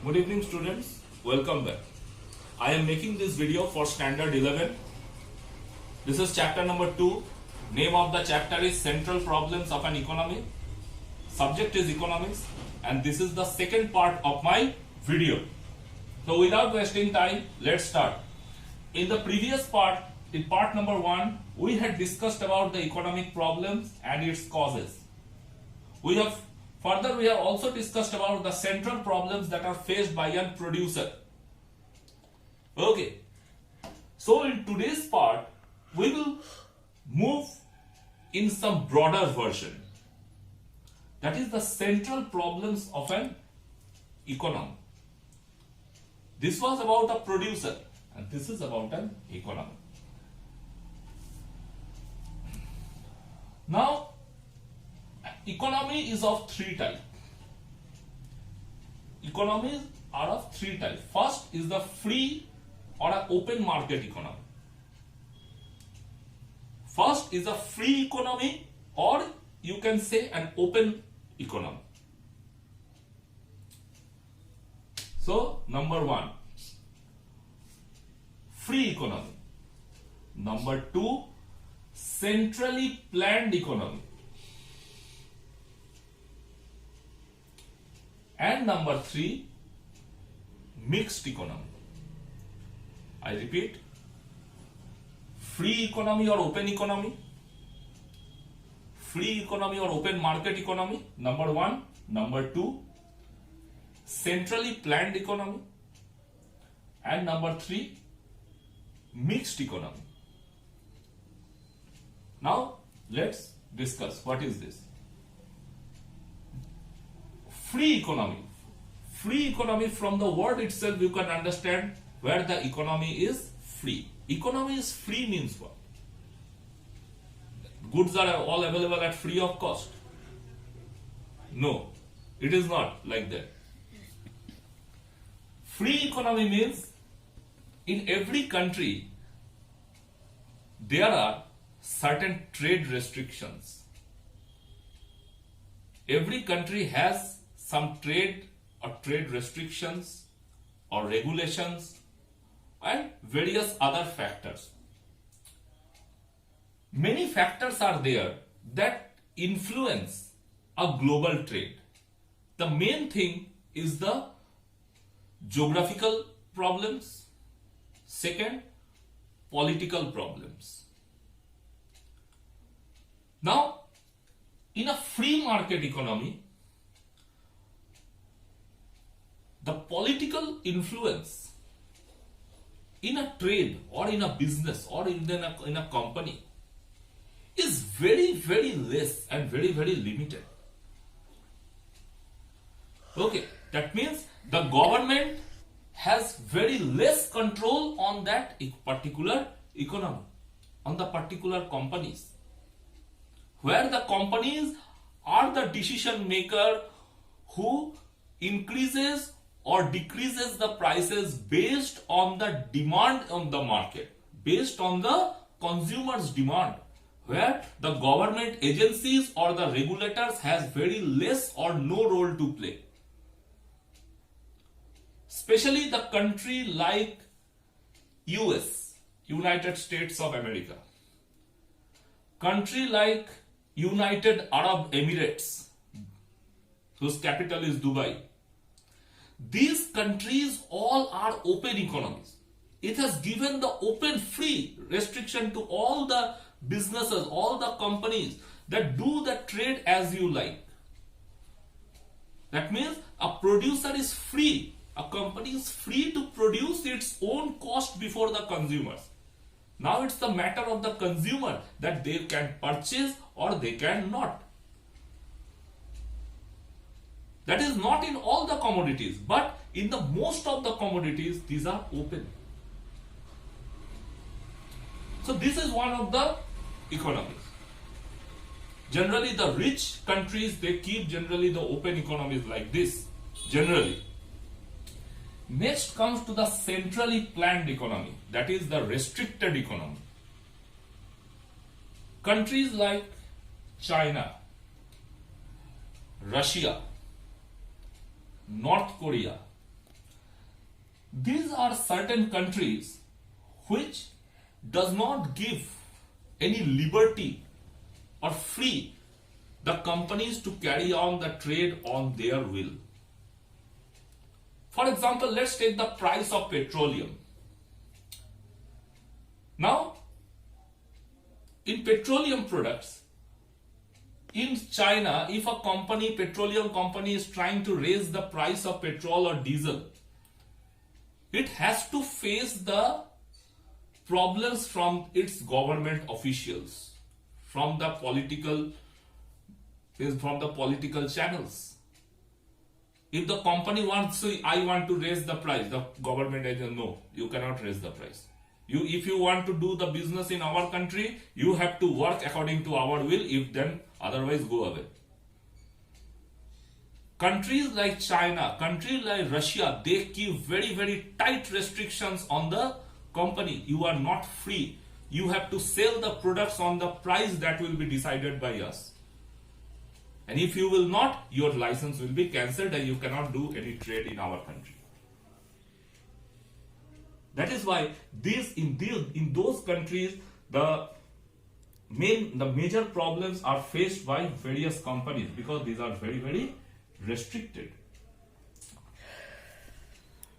Good evening students, welcome back. I am making this video for standard 11. This is chapter number 2. Name of the chapter is Central Problems of an Economy. Subject is economics and this is the second part of my video. So without wasting time, let's start. In the previous part, in part number 1, we had discussed about the economic problems and its causes. We have also discussed about the central problems that are faced by a producer. Okay. So in today's part, we will move in some broader version. That is the central problems of an economy. This was about a producer and this is about an economy. Now, economy is of three types. Economies are of three types. First is the free or an open market economy. First is a free economy, or you can say an open economy. So, number 1, free economy. Number 2, centrally planned economy. And number 3, mixed economy. I repeat, free economy or open economy, free economy or open market economy, number 1, number 2, centrally planned economy, and number 3, mixed economy. Now, let's discuss what is this. Free economy. Free economy, from the word itself you can understand where the economy is free. Economy is free means what? Goods are all available at free of cost. No, it is not like that. Free economy means in every country there are certain trade restrictions. Every country has some trade or trade restrictions or regulations and various other factors. Many factors are there that influence a global trade. The main thing is the geographical problems. Second, political problems. Now, in a free market economy, the political influence in a trade or in a business or in a company is very, very less and very, very limited. Okay, that means the government has very less control on that particular economy, on the particular companies, where the companies are the decision maker who increases or decreases the prices based on the demand on the market, based on the consumer's demand, where the government agencies or the regulators has very less or no role to play. Especially the country like US, United States of America, country like United Arab Emirates, whose capital is Dubai. These countries all are open economies. It has given the open free restriction to all the businesses, all the companies that do the trade as you like. That means a producer is free. A company is free to produce its own cost before the consumers. Now it's the matter of the consumer that they can purchase or they can not. That is not in all the commodities, but in the most of the commodities, these are open. So this is one of the economies. Generally, the rich countries, they keep generally the open economies like this, generally. Next comes to the centrally planned economy, that is the restricted economy. Countries like China, Russia, North Korea, these are certain countries which does not give any liberty or free the companies to carry on the trade on their will. For example, let's take the price of petroleum. Now, in petroleum products, in China, if a petroleum company is trying to raise the price of petrol or diesel, it has to face the problems from its government officials, from the political channels. If the company wants to, I want to raise the price, the government agent, no, you cannot raise the price. If you want to do the business in our country, you have to work according to our will, if then otherwise go away. Countries like China, countries like Russia, they keep very, very tight restrictions on the company. You are not free. You have to sell the products on the price that will be decided by us. And if you will not, your license will be cancelled and you cannot do any trade in our country. That is why in those countries, the major problems are faced by various companies because these are very, very restricted.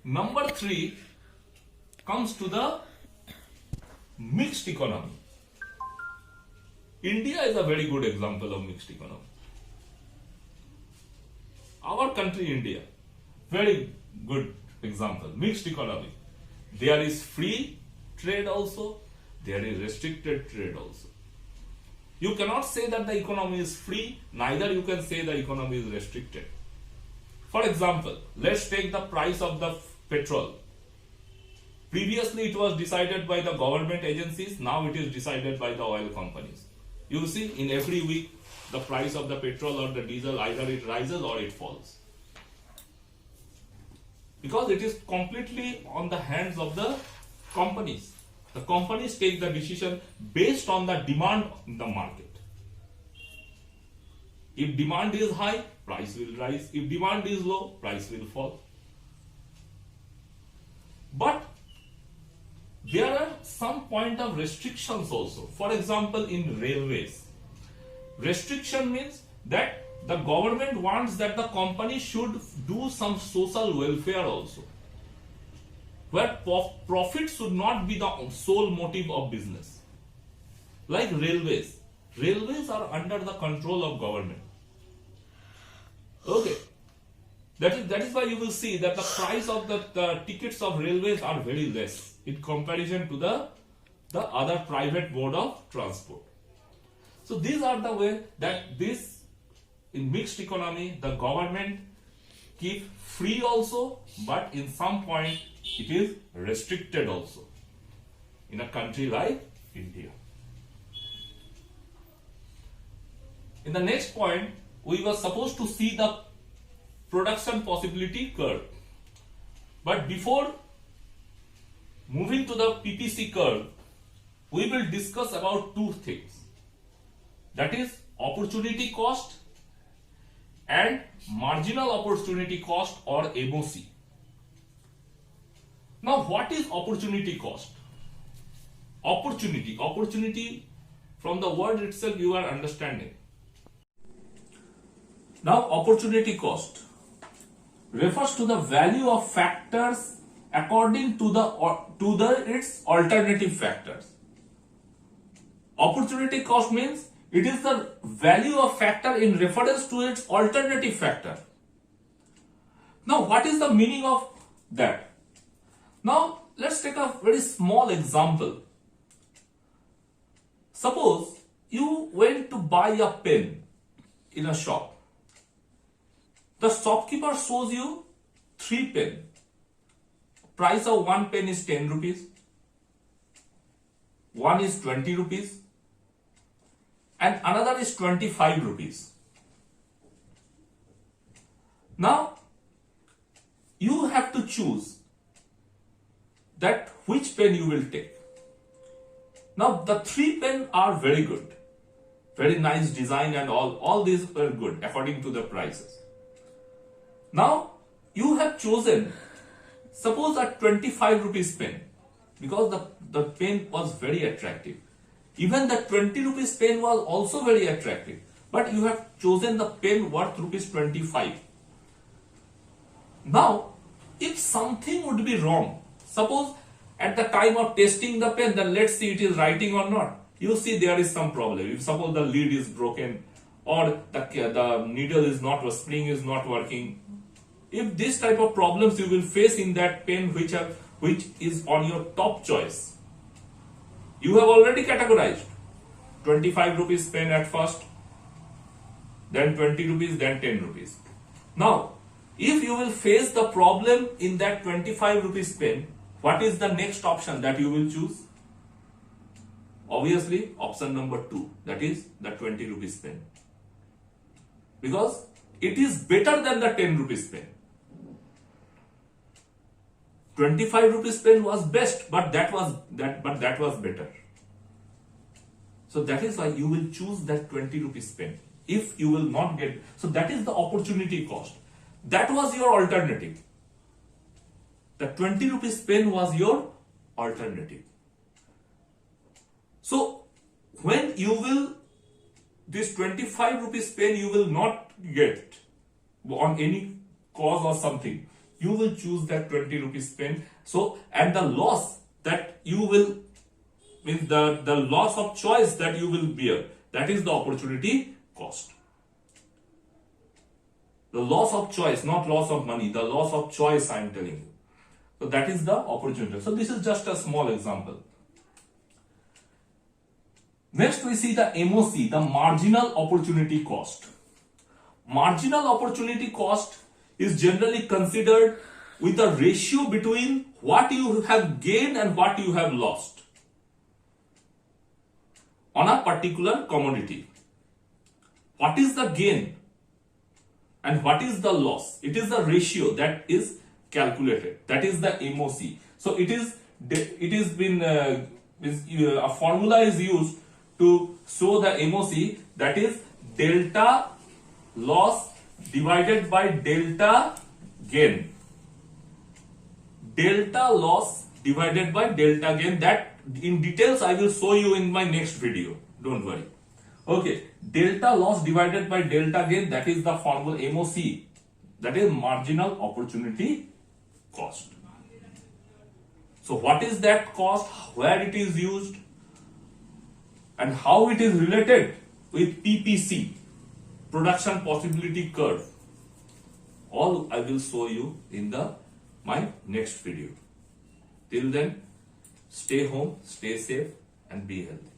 Number 3 comes to the mixed economy. India is a very good example of mixed economy. Our country, India, very good example, mixed economy. There is free trade also, there is restricted trade also. You cannot say that the economy is free, neither you can say the economy is restricted. For example, let's take the price of the petrol. Previously it was decided by the government agencies, now it is decided by the oil companies. You see, in every week the price of the petrol or the diesel, either it rises or it falls. Because it is completely on the hands of the companies. The companies take the decision based on the demand in the market. If demand is high, price will rise. If demand is low, price will fall. But there are some point of restrictions also. For example, in railways, restriction means that the government wants that the company should do some social welfare also, where profit should not be the sole motive of business. Like railways. Railways are under the control of government. Okay. That is why you will see that the price of the tickets of railways are very less in comparison to the other private mode of transport. So these are the way that this in mixed economy the government keep free also, but in some point it is restricted also in a country like India. In the next point, we were supposed to see the production possibility curve. But before moving to the PPC curve, we will discuss about two things. That is opportunity cost and marginal opportunity cost or MOC. Now, what is opportunity cost? Opportunity from the word itself you are understanding. Now, opportunity cost refers to the value of factors according to its alternative factors. Opportunity cost means it is the value of factor in reference to its alternative factor. Now, what is the meaning of that? Now, let's take a very small example. Suppose you went to buy a pen in a shop. The shopkeeper shows you 3 pens. Price of one pen is 10 rupees. One is 20 rupees. And another is 25 rupees. Now, you have to choose that which pen you will take. Now, the 3 pens are very good. Very nice design and all these are good according to the prices. Now, you have chosen Suppose a 25 rupees pen, because the pen was very attractive. Even the 20 rupees pen was also very attractive. But you have chosen the pen worth rupees 25. Now, if something would be wrong, suppose at the time of testing the pen, then let's see it is writing or not. You see there is some problem. If suppose the lead is broken or the needle is not, or spring is not working. If this type of problems you will face in that pen which is on your top choice, you have already categorized 25 rupees pen at first, then 20 rupees, then 10 rupees. Now, if you will face the problem in that 25 rupees pen, what is the next option that you will choose? Obviously, option number 2, that is the 20 rupees pen. Because it is better than the 10 rupees pen. 25 rupees pen was best, but that was better. So that is why you will choose that 20 rupees pen. If you will not get, so that is the opportunity cost. That was your alternative. The 20 rupees pen was your alternative. So when you will, this 25 rupees pen you will not get on any cause or something, you will choose that 20 rupees pen. So, and the loss that you will, means the loss of choice that you will bear, that is the opportunity cost. The loss of choice, not loss of money, the loss of choice I am telling you. So that is the opportunity. So this is just a small example. Next we see the MOC, the marginal opportunity cost. Marginal opportunity cost is generally considered with a ratio between what you have gained and what you have lost on a particular commodity. What is the gain and what is the loss? It is the ratio that is calculated. That is the MOC. So it is been a formula is used to show the MOC, that is delta loss divided by delta gain. Delta loss divided by delta gain, that in details I will show you in my next video. Don't worry. Okay, delta loss divided by delta gain, that is the formula MOC, that is marginal opportunity cost. So what is that cost, where it is used, and how it is related with PPC, production possibility curve, all I will show you in my next video. Till then, stay home, stay safe and be healthy.